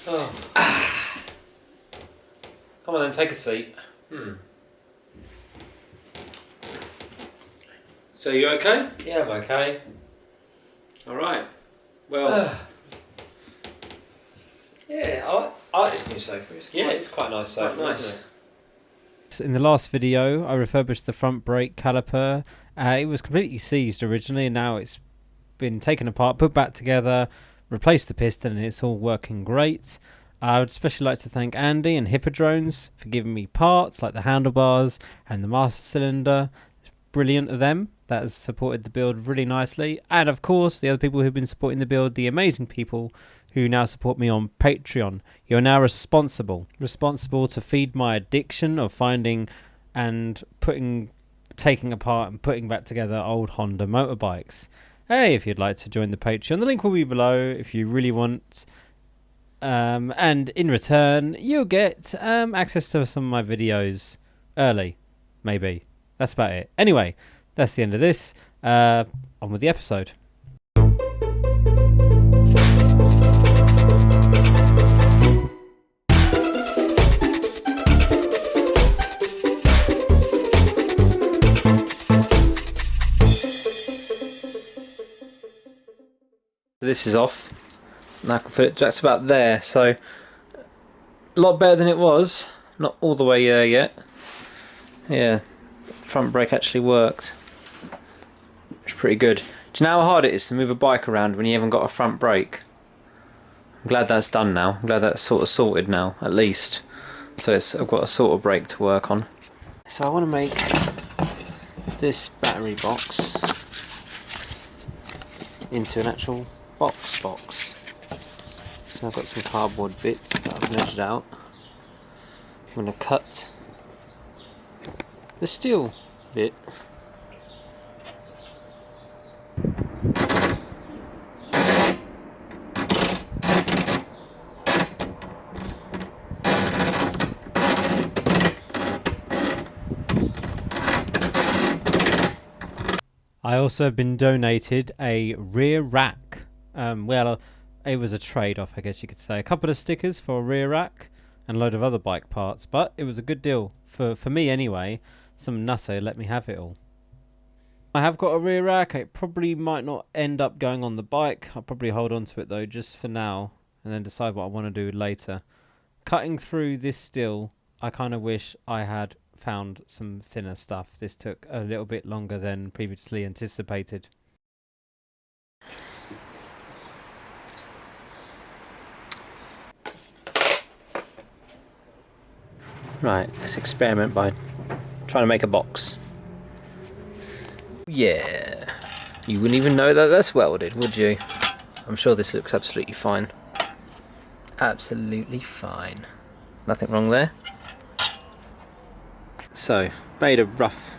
Oh. Come on then, take a seat. So you okay? Yeah, I'm okay. Alright. Well, yeah, I like this new sofa. it's quite nice sofa, quite nice, isn't it? In the last video, I refurbished the front brake caliper. It was completely seized originally, and now it's been taken apart, put back together, replaced the piston, and it's all working great. I would especially like to thank Andy and Hippodrones for giving me parts like the handlebars and the master cylinder. It's brilliant of them. That has supported the build really nicely. And of course, the other people who've been supporting the build, the amazing people who now support me on Patreon. You're now responsible to feed my addiction of finding and taking apart and putting back together old Honda motorbikes. Hey, if you'd like to join the Patreon, the link will be below if you really want. And in return, you'll get access to some of my videos early, maybe. That's about it. Anyway, that's the end of this. On with the episode. This is off. Now I can put it just about there, so a lot better than it was. Not all the way there yet. Yeah, front brake actually worked. It's pretty good. Do you know how hard it is to move a bike around when you haven't got a front brake? I'm glad that's done now. I'm glad that's sort of sorted now, at least. So I've got a sort of brake to work on. So I want to make this battery box into an actual box. So I've got some cardboard bits that I've measured out. I'm going to cut the steel bit. I also have been donated a rear rack. Well, it was a trade-off, I guess you could say. A couple of stickers for a rear rack and a load of other bike parts, but it was a good deal for me anyway. Some nutter let me have it all. I have got a rear rack. It probably might not end up going on the bike. I'll probably hold on to it though just for now and then decide what I want to do later. Cutting through this steel, I kind of wish I had found some thinner stuff. This took a little bit longer than previously anticipated. Right, let's experiment by trying to make a box. Yeah, you wouldn't even know that that's welded, would you? I'm sure this looks absolutely fine. Absolutely fine. Nothing wrong there. So, made a rough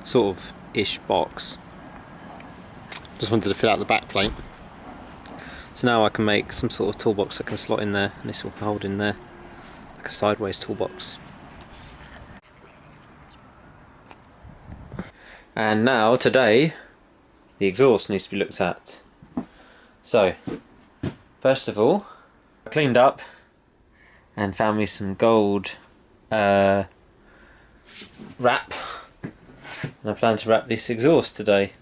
sort of ish box. Just wanted to fill out the back plate. So now I can make some sort of toolbox that can slot in there, and this will hold in there like a sideways toolbox. And now, today, the exhaust needs to be looked at. So, first of all, I cleaned up and found me some gold wrap. And I plan to wrap this exhaust today.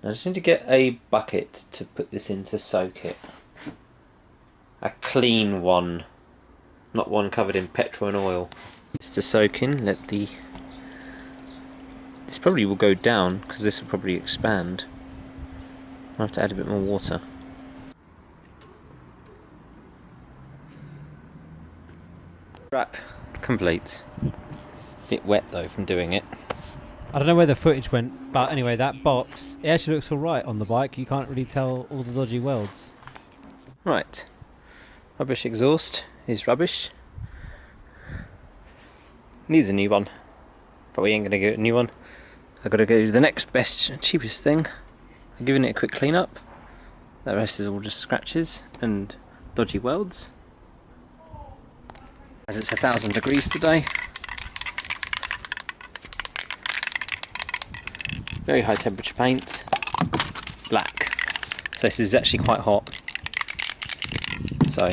Now I just need to get a bucket to put this in to soak it. A clean one, not one covered in petrol and oil. This to soak in, this probably will go down because this will probably expand. I'll have to add a bit more water. Wrap complete. Bit wet though from doing it. I don't know where the footage went, but anyway, that box, it actually looks alright on the bike. You can't really tell all the dodgy welds. Right. Rubbish exhaust is rubbish. Needs a new one. Probably ain't gonna get a new one. I've got to go to the next best, cheapest thing. I'm giving it a quick clean up. The rest is all just scratches and dodgy welds. As it's 1,000 degrees today. Very high temperature paint. Black. So this is actually quite hot. So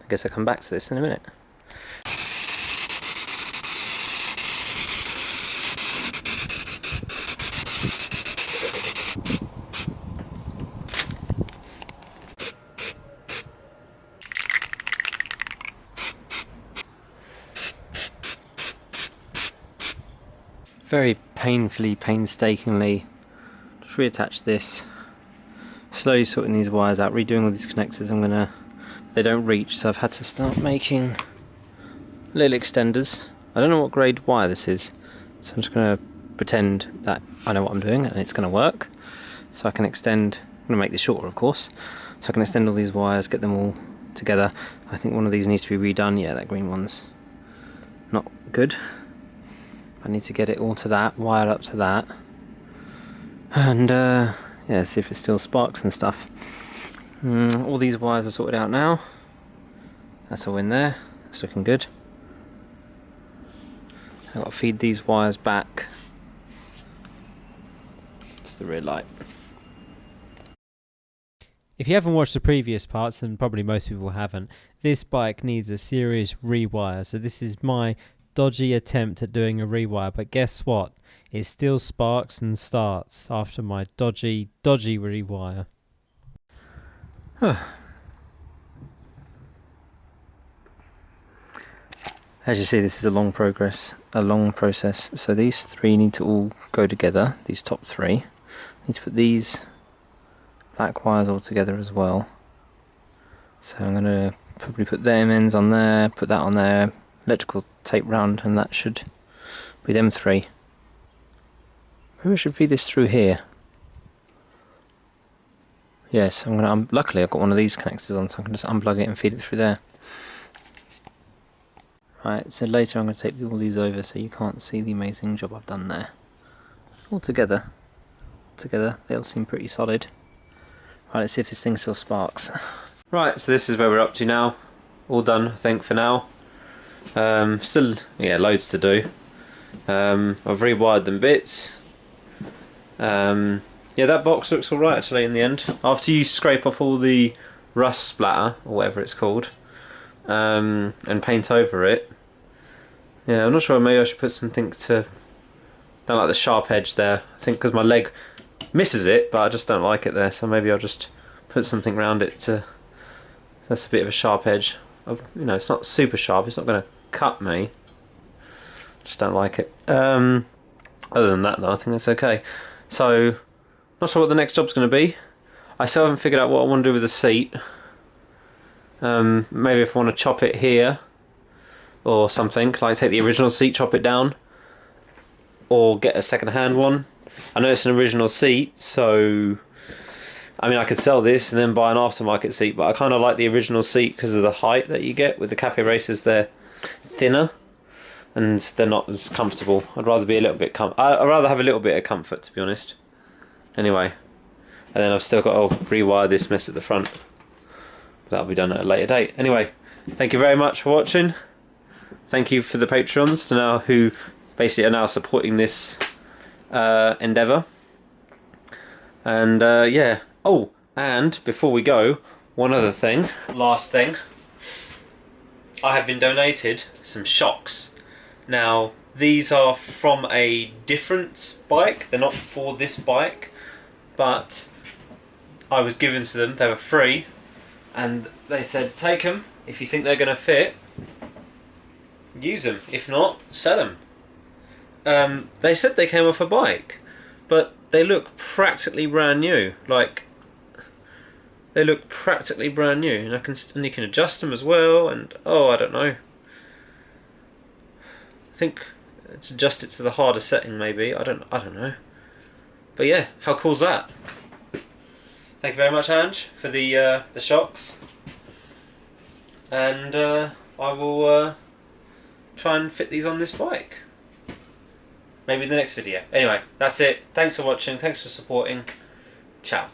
guess I'll come back to this in a minute. Very painfully, painstakingly, just reattach this. Slowly sorting these wires out, redoing all these connectors. They don't reach, so I've had to start making little extenders. I don't know what grade wire this is, so I'm just going to pretend that I know what I'm doing and it's going to work. So I can extend, I'm going to make this shorter of course, so I can extend all these wires, get them all together. I think one of these needs to be redone. Yeah, that green one's not good. I need to get it all to that, wired up to that, and yeah, see if it still sparks and stuff. All these wires are sorted out now. That's all in there. It's looking good. I've got to feed these wires back. It's the rear light. If you haven't watched the previous parts, and probably most people haven't, this bike needs a serious rewire. So this is my dodgy attempt at doing a rewire, but guess what? It still sparks and starts after my dodgy rewire. As you see, this is a long process. So these three need to all go together. These top three. I need to put these black wires all together as well. So I'm going to probably put them ends on there, put that on there, electrical tape round, and that should be them three. Maybe I should feed this through here. Yes, I'm gonna. Luckily, I've got one of these connectors on, so I can just unplug it and feed it through there. Right. So later, I'm going to tape all these over so you can't see the amazing job I've done there. All together, they all seem pretty solid. Right. Let's see if this thing still sparks. Right. So this is where we're up to now. All done, I think, for now. Still, yeah, loads to do. I've rewired them bits. Yeah, that box looks alright actually in the end. After you scrape off all the rust splatter, or whatever it's called, and paint over it. Yeah, I'm not sure, maybe I should put something to... don't like the sharp edge there. I think because my leg misses it, but I just don't like it there, so maybe I'll just put something around it to... that's a bit of a sharp edge. You know, it's not super sharp, it's not going to cut me. Just don't like it. Other than that though, I think it's okay. So, not sure what the next job's going to be. I still haven't figured out what I want to do with the seat. Maybe if I want to chop it here or something, like take the original seat, chop it down, or get a second-hand one. I know it's an original seat, so I mean I could sell this and then buy an aftermarket seat, but I kind of like the original seat because of the height that you get. With the cafe racers, they're thinner and they're not as comfortable. I'd rather be a little bit I'd rather have a little bit of comfort, to be honest. Anyway, and then I've still got to rewire this mess at the front. That'll be done at a later date. Anyway, thank you very much for watching. Thank you for the Patrons to now who basically are now supporting this endeavour. And yeah. Oh, and before we go, one other thing. Last thing. I have been donated some shocks. Now, these are from a different bike. They're not for this bike, but I was given to them. They were free, and they said take them if you think they're going to fit. Use them. If not, sell them. They said they came off a bike, but they look practically brand new. Like, they look practically brand new, and you can adjust them as well. And oh, I don't know. I think to adjust it to the harder setting, maybe. I don't know. But yeah, how cool's that? Thank you very much, Ange, for the shocks. And I will try and fit these on this bike. Maybe in the next video. Anyway, that's it. Thanks for watching. Thanks for supporting. Ciao.